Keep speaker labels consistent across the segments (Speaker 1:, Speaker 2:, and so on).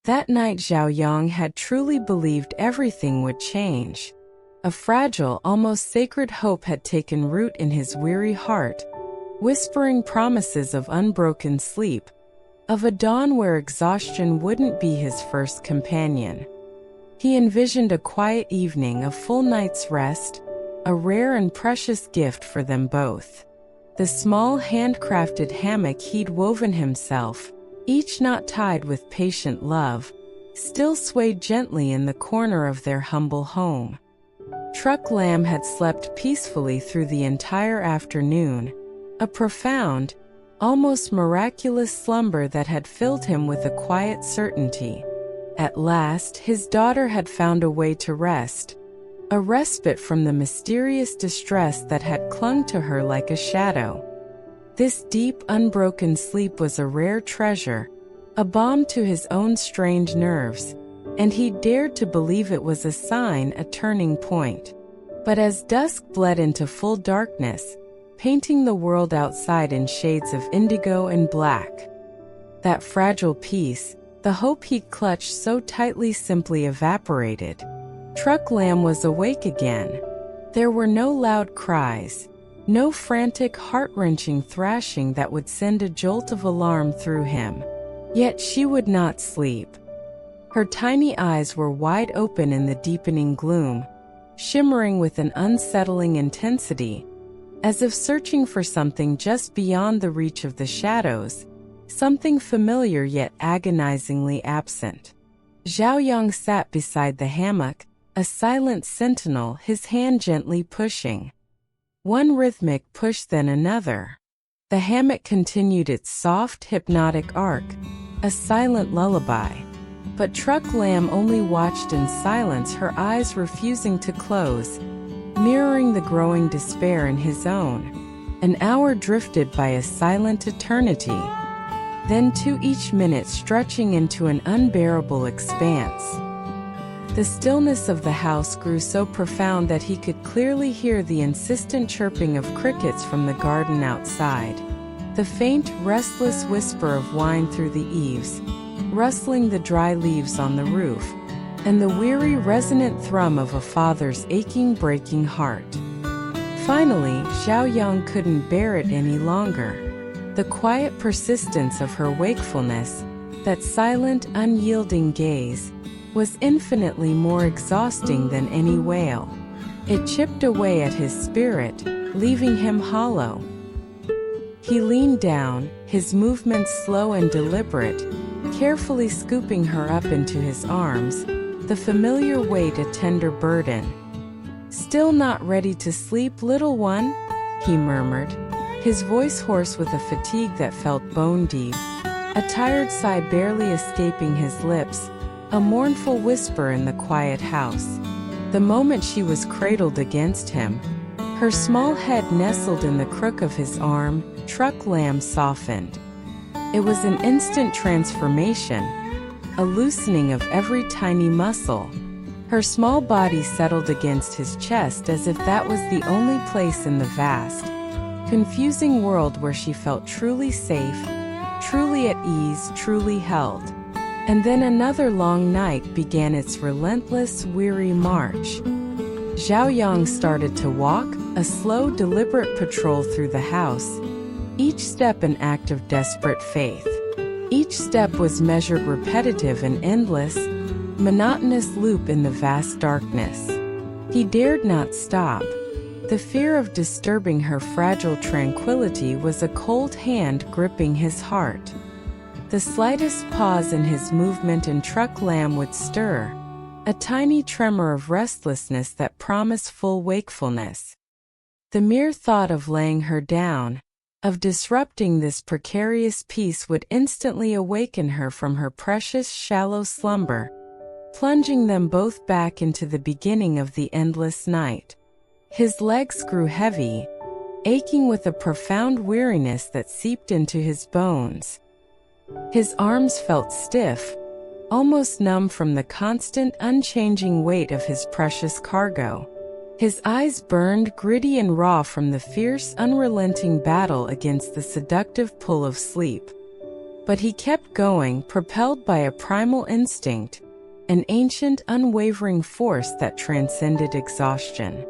Speaker 1: That night Zhao Yang had truly believed everything would change. A fragile, almost sacred hope had taken root in his weary heart, whispering promises of unbroken sleep, of a dawn where exhaustion wouldn't be his first companion. He envisioned a quiet evening, a full night's rest, a rare and precious gift for them both. The small handcrafted hammock he'd woven himself, each knot tied with patient love, still swayed gently in the corner of their humble home. Truck Lamb had slept peacefully through the entire afternoon, a profound, almost miraculous slumber that had filled him with a quiet certainty. At last, his daughter had found a way to rest, a respite from the mysterious distress that had clung to her like a shadow. This deep, unbroken sleep was a rare treasure, a balm to his own strained nerves, and he dared to believe it was a sign, a turning point. But as dusk bled into full darkness, painting the world outside in shades of indigo and black, that fragile peace, the hope he'd clutched so tightly, simply evaporated. Truck Lamb was awake again. There were no loud cries, no frantic, heart-wrenching thrashing that would send a jolt of alarm through him. Yet she would not sleep. Her tiny eyes were wide open in the deepening gloom, shimmering with an unsettling intensity, as if searching for something just beyond the reach of the shadows, something familiar yet agonizingly absent. Zhao Yang sat beside the hammock, a silent sentinel, his hand gently pushing. One rhythmic push, then another. The hammock continued its soft, hypnotic arc, a silent lullaby. But Truck Lamb only watched in silence, her eyes refusing to close, mirroring the growing despair in his own. An hour drifted by, a silent eternity. Then two, each minute stretching into an unbearable expanse. The stillness of the house grew so profound that he could clearly hear the insistent chirping of crickets from the garden outside, the faint, restless whisper of wine through the eaves, rustling the dry leaves on the roof, and the weary, resonant thrum of a father's aching, breaking heart. Finally, Zhao Yang couldn't bear it any longer. The quiet persistence of her wakefulness, that silent, unyielding gaze, was infinitely more exhausting than any wail. It chipped away at his spirit, leaving him hollow. He leaned down, his movements slow and deliberate, carefully scooping her up into his arms, the familiar weight a tender burden. "Still not ready to sleep, little one?" he murmured, his voice hoarse with a fatigue that felt bone-deep, a tired sigh barely escaping his lips, a mournful whisper in the quiet house. The moment she was cradled against him, her small head nestled in the crook of his arm, Truck Lamb softened. It was an instant transformation, a loosening of every tiny muscle. Her small body settled against his chest as if that was the only place in the vast, confusing world where she felt truly safe, truly at ease, truly held. And then another long night began its relentless, weary march. Zhao Yang started to walk, a slow, deliberate patrol through the house, each step an act of desperate faith. Each step was measured, repetitive, and endless, monotonous loop in the vast darkness. He dared not stop. The fear of disturbing her fragile tranquility was a cold hand gripping his heart. The slightest pause in his movement and Truck Lamb would stir, a tiny tremor of restlessness that promised full wakefulness. The mere thought of laying her down, of disrupting this precarious peace, would instantly awaken her from her precious, shallow slumber, plunging them both back into the beginning of the endless night. His legs grew heavy, aching with a profound weariness that seeped into his bones. His arms felt stiff, almost numb from the constant, unchanging weight of his precious cargo. His eyes burned, gritty and raw from the fierce, unrelenting battle against the seductive pull of sleep. But he kept going, propelled by a primal instinct, an ancient, unwavering force that transcended exhaustion.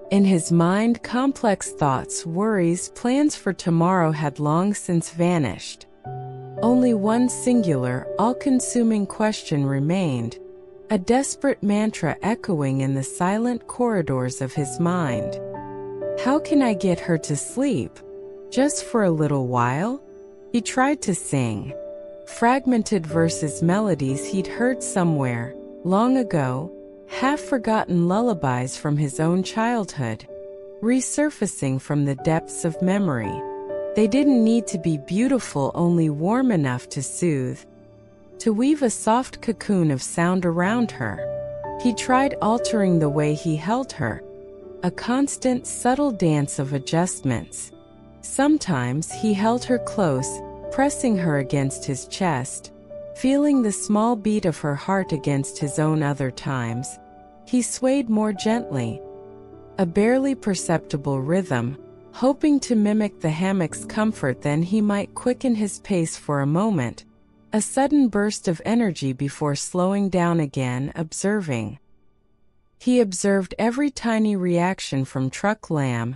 Speaker 1: In his mind, complex thoughts, worries, plans for tomorrow had long since vanished. Only one singular, all-consuming question remained, a desperate mantra echoing in the silent corridors of his mind. How can I get her to sleep? Just for a little while? He tried to sing. Fragmented verses, melodies he'd heard somewhere, long ago, half-forgotten lullabies from his own childhood, resurfacing from the depths of memory. They didn't need to be beautiful, only warm enough to soothe, to weave a soft cocoon of sound around her. He tried altering the way he held her, a constant, subtle dance of adjustments. Sometimes he held her close, pressing her against his chest, feeling the small beat of her heart against his own. Other times, he swayed more gently, a barely perceptible rhythm, hoping to mimic the hammock's comfort. Then he might quicken his pace for a moment, a sudden burst of energy before slowing down again, observing. He observed every tiny reaction from Trúc Lamb,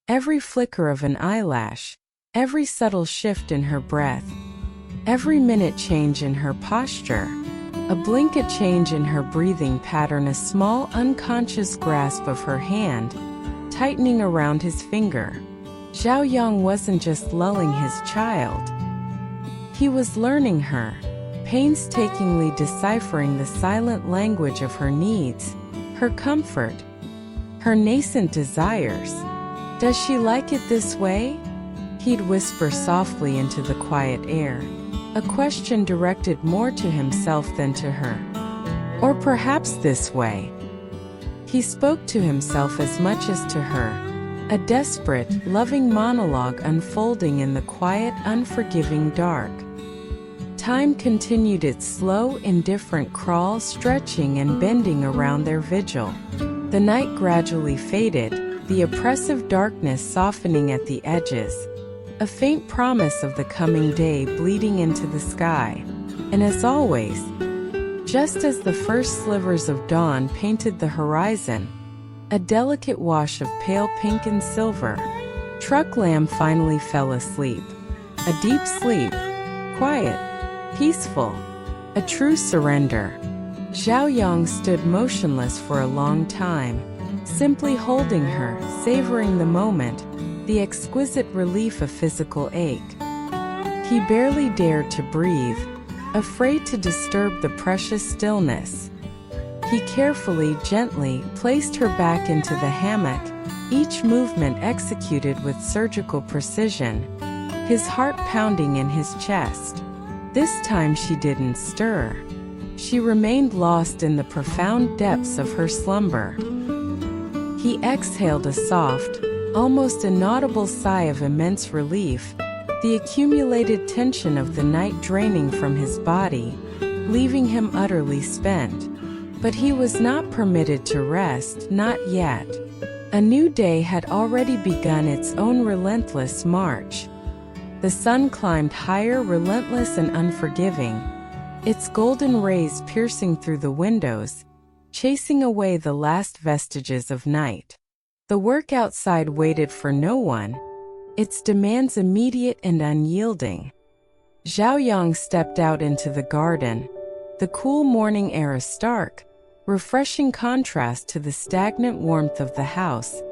Speaker 1: every flicker of an eyelash, every subtle shift in her breath, every minute change in her posture, a blink, a change in her breathing pattern, a small unconscious grasp of her hand, tightening around his finger. Zhao Yang wasn't just lulling his child. He was learning her, painstakingly deciphering the silent language of her needs, her comfort, her nascent desires. Does she like it this way? He'd whisper softly into the quiet air, a question directed more to himself than to her. Or perhaps this way. He spoke to himself as much as to her, a desperate, loving monologue unfolding in the quiet, unforgiving dark. Time continued its slow, indifferent crawl, stretching and bending around their vigil. The night gradually faded, the oppressive darkness softening at the edges, a faint promise of the coming day bleeding into the sky. And as always, just as the first slivers of dawn painted the horizon, a delicate wash of pale pink and silver, Trúc Lamb finally fell asleep. A deep sleep, quiet, peaceful, a true surrender. Zhao Yang stood motionless for a long time, simply holding her, savoring the moment, the exquisite relief of physical ache. He barely dared to breathe, afraid to disturb the precious stillness. He carefully, gently placed her back into the hammock, each movement executed with surgical precision, his heart pounding in his chest. This time she didn't stir. She remained lost in the profound depths of her slumber. He exhaled a soft, almost inaudible sigh of immense relief, the accumulated tension of the night draining from his body, leaving him utterly spent. But he was not permitted to rest, not yet. A new day had already begun its own relentless march. The sun climbed higher, relentless and unforgiving, its golden rays piercing through the windows, chasing away the last vestiges of night. The work outside waited for no one, its demands immediate and unyielding. Zhao Yang stepped out into the garden, the cool morning air a stark, refreshing contrast to the stagnant warmth of the house,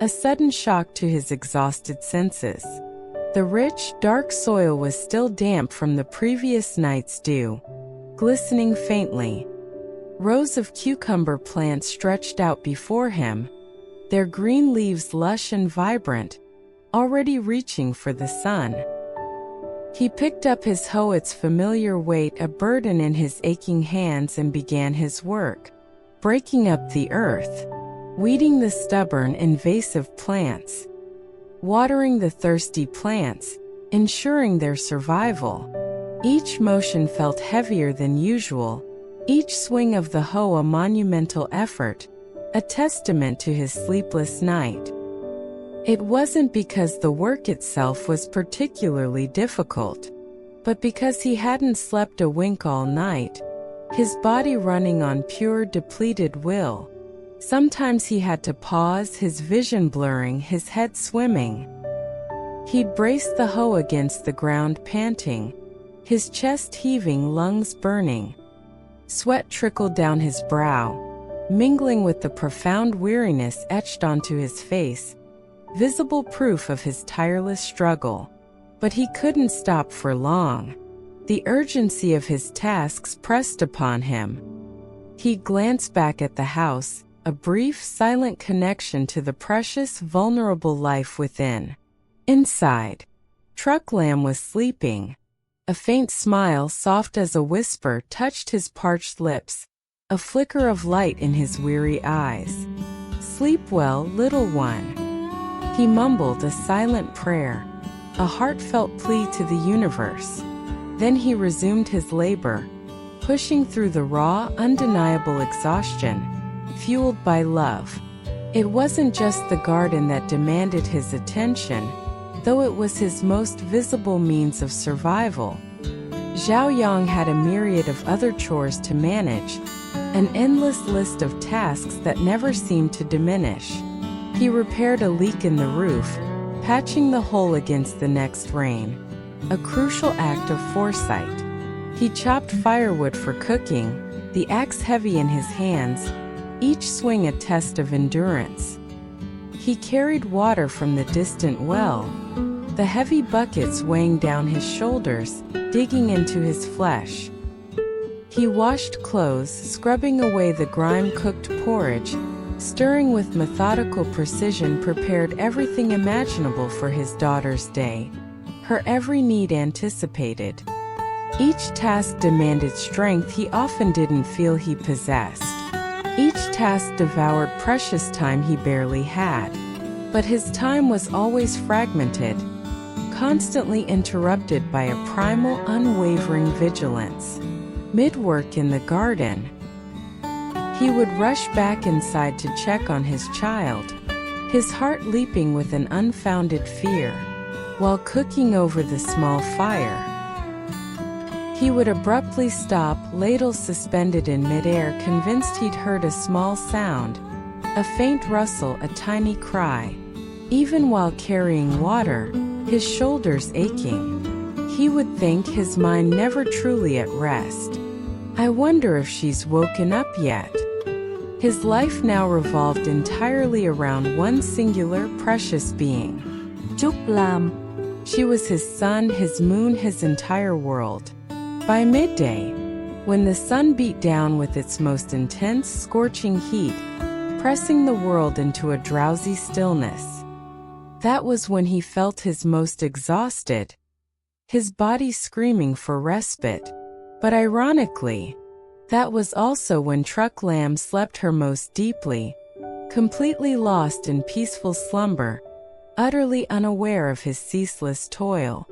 Speaker 1: a sudden shock to his exhausted senses. The rich, dark soil was still damp from the previous night's dew, glistening faintly. Rows of cucumber plants stretched out before him, their green leaves lush and vibrant, already reaching for the sun. He picked up his hoe, its familiar weight a burden in his aching hands, and began his work, breaking up the earth, weeding the stubborn, invasive plants, watering the thirsty plants, ensuring their survival. Each motion felt heavier than usual, each swing of the hoe a monumental effort, a testament to his sleepless night. It wasn't because the work itself was particularly difficult, But because he hadn't slept a wink all night, his body running on pure depleted will, sometimes he had to pause, his vision blurring, his head swimming. He'd brace the hoe against the ground panting, his chest heaving, lungs burning. Sweat trickled down his brow, mingling with the profound weariness etched onto his face, visible proof of his tireless struggle. But he couldn't stop for long. The urgency of his tasks pressed upon him. He glanced back at the house, a brief, silent connection to the precious, vulnerable life within. Inside, Trieukhang was sleeping. A faint smile, soft as a whisper, touched his parched lips, a flicker of light in his weary eyes. "Sleep well, little one." He mumbled a silent prayer, a heartfelt plea to the universe. Then he resumed his labor, pushing through the raw, undeniable exhaustion, fueled by love. It wasn't just the garden that demanded his attention, though it was his most visible means of survival. Xiaoyang had a myriad of other chores to manage, an endless list of tasks that never seemed to diminish. He repaired a leak in the roof, patching the hole against the next rain, a crucial act of foresight. He chopped firewood for cooking, the axe heavy in his hands, each swing a test of endurance. He carried water from the distant well, the heavy buckets weighing down his shoulders, digging into his flesh. He washed clothes, scrubbing away the grime-cooked porridge, stirring with methodical precision, prepared everything imaginable for his daughter's day, her every need anticipated. Each task demanded strength he often didn't feel he possessed. Each task devoured precious time he barely had. But his time was always fragmented, constantly interrupted by a primal, unwavering vigilance. Mid-work in the garden, he would rush back inside to check on his child, his heart leaping with an unfounded fear. While cooking over the small fire, he would abruptly stop, ladle suspended in midair, convinced he'd heard a small sound, a faint rustle, a tiny cry. Even while carrying water, his shoulders aching, he would think, his mind never truly at rest, "I wonder if she's woken up yet." His life now revolved entirely around one singular, precious being, Trúc. She was his sun, his moon, his entire world. By midday, when the sun beat down with its most intense, scorching heat, pressing the world into a drowsy stillness, that was when he felt his most exhausted, his body screaming for respite. But ironically, that was also when Trieukhang slept her most deeply, completely lost in peaceful slumber, utterly unaware of his ceaseless toil.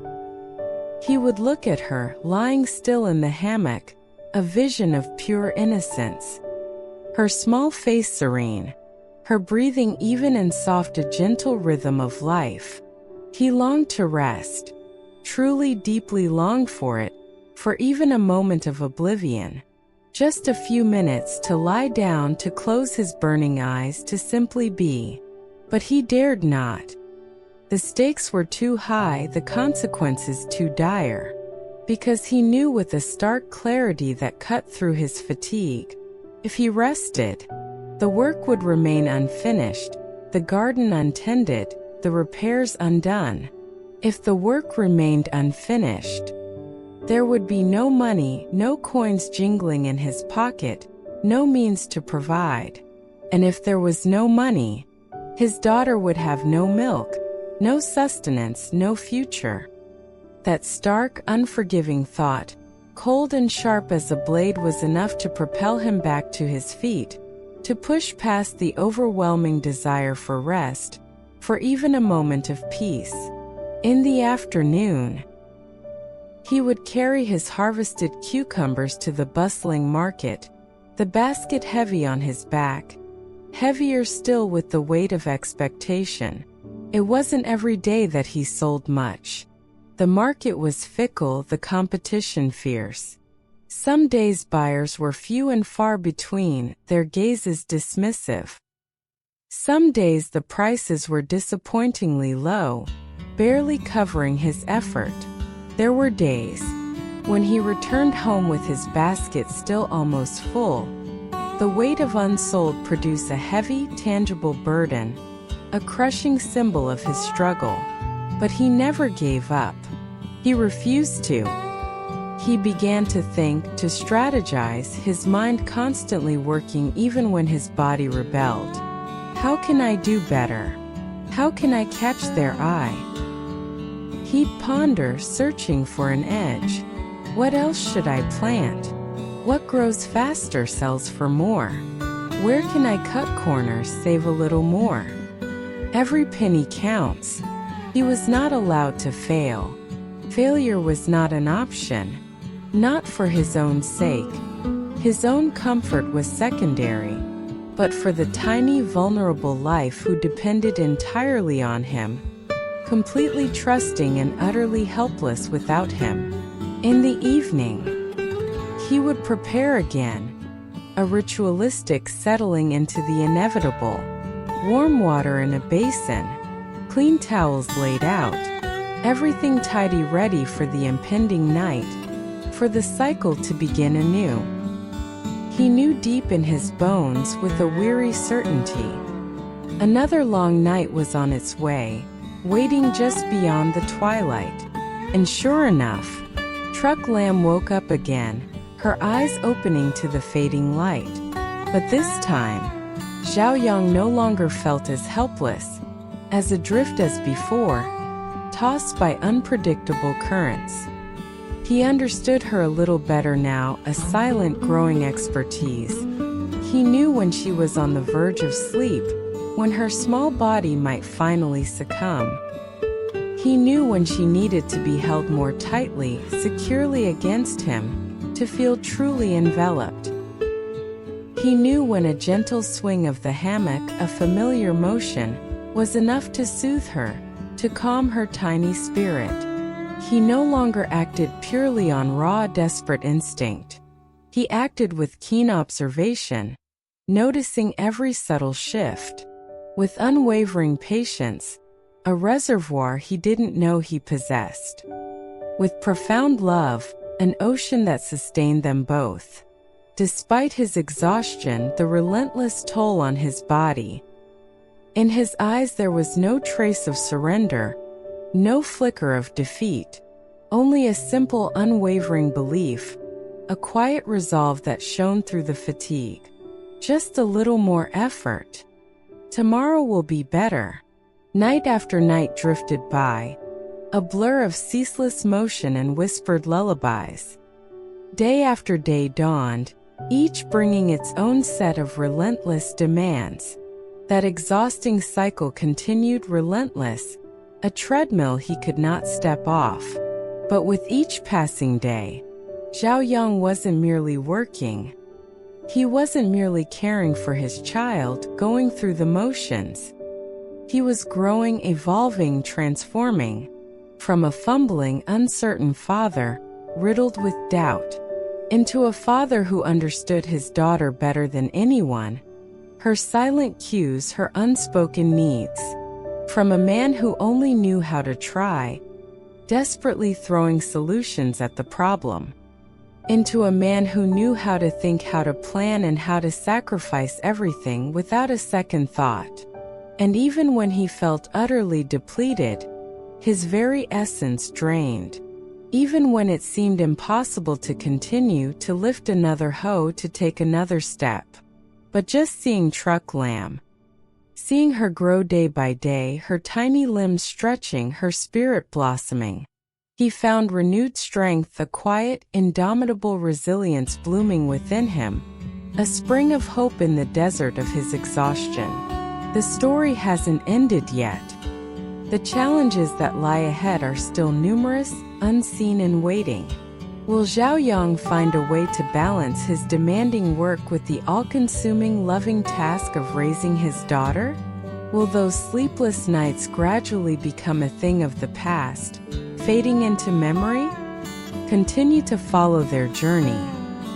Speaker 1: He would look at her, lying still in the hammock, a vision of pure innocence. Her small face serene, her breathing even and soft, a gentle rhythm of life. He longed to rest, truly deeply longed for it, for even a moment of oblivion. Just a few minutes to lie down, to close his burning eyes, to simply be. But he dared not. The stakes were too high, the consequences too dire. Because he knew with a stark clarity that cut through his fatigue, if he rested, the work would remain unfinished, the garden untended, the repairs undone. If the work remained unfinished, there would be no money, no coins jingling in his pocket, no means to provide. And if there was no money, his daughter would have no milk, no sustenance, no future. That stark, unforgiving thought, cold and sharp as a blade, was enough to propel him back to his feet, to push past the overwhelming desire for rest, for even a moment of peace. In the afternoon, he would carry his harvested cucumbers to the bustling market, the basket heavy on his back, heavier still with the weight of expectation. It wasn't every day that he sold much. The market was fickle, the competition fierce. Some days buyers were few and far between, their gazes dismissive. Some days the prices were disappointingly low, barely covering his effort. There were days when he returned home with his basket still almost full. The weight of unsold produced a heavy, tangible burden, a crushing symbol of his struggle. But he never gave up. He refused to. He began to think, to strategize, his mind constantly working even when his body rebelled. How can I do better? How can I catch their eye? He'd ponder, searching for an edge. What else should I plant? What grows faster sells for more? Where can I cut corners, save a little more? Every penny counts. He was not allowed to fail. Failure was not an option. Not for his own sake. His own comfort was secondary, but for the tiny, vulnerable life who depended entirely on him, completely trusting and utterly helpless without him. In the evening, he would prepare again, a ritualistic settling into the inevitable. Warm water in a basin, clean towels laid out, everything tidy ready for the impending night, for the cycle to begin anew. He knew deep in his bones with a weary certainty. Another long night was on its way, waiting just beyond the twilight. And sure enough, Truck Lamb woke up again, her eyes opening to the fading light. But this time, Zhao Yang no longer felt as helpless, as adrift as before, tossed by unpredictable currents. He understood her a little better now, a silent growing expertise. He knew when she was on the verge of sleep, when her small body might finally succumb. He knew when she needed to be held more tightly, securely against him, to feel truly enveloped. He knew when a gentle swing of the hammock, a familiar motion, was enough to soothe her, to calm her tiny spirit. He no longer acted purely on raw, desperate instinct. He acted with keen observation, noticing every subtle shift. With unwavering patience, a reservoir he didn't know he possessed. With profound love, an ocean that sustained them both. Despite his exhaustion, the relentless toll on his body. In his eyes there was no trace of surrender, no flicker of defeat, only a simple, unwavering belief, a quiet resolve that shone through the fatigue. Just a little more effort. Tomorrow will be better. Night after night drifted by, a blur of ceaseless motion and whispered lullabies. Day after day dawned, each bringing its own set of relentless demands. That exhausting cycle continued, relentless, a treadmill he could not step off. But with each passing day, Zhao Yang wasn't merely working. He wasn't merely caring for his child, going through the motions. He was growing, evolving, transforming, from a fumbling, uncertain father, riddled with doubt, into a father who understood his daughter better than anyone, her silent cues, her unspoken needs. From a man who only knew how to try, desperately throwing solutions at the problem, into a man who knew how to think, how to plan, and how to sacrifice everything without a second thought. And even when he felt utterly depleted, his very essence drained. Even when it seemed impossible to continue, to lift another hoe, to take another step. But just seeing Truck Lamb, seeing her grow day by day, her tiny limbs stretching, her spirit blossoming, he found renewed strength, a quiet, indomitable resilience blooming within him, a spring of hope in the desert of his exhaustion. The story hasn't ended yet. The challenges that lie ahead are still numerous, unseen, and waiting. Will Zhao Yang find a way to balance his demanding work with the all-consuming, loving task of raising his daughter? Will those sleepless nights gradually become a thing of the past, fading into memory? Continue to follow their journey,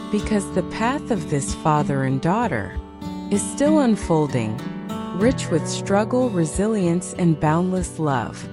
Speaker 1: because the path of this father and daughter is still unfolding, rich with struggle, resilience, and boundless love.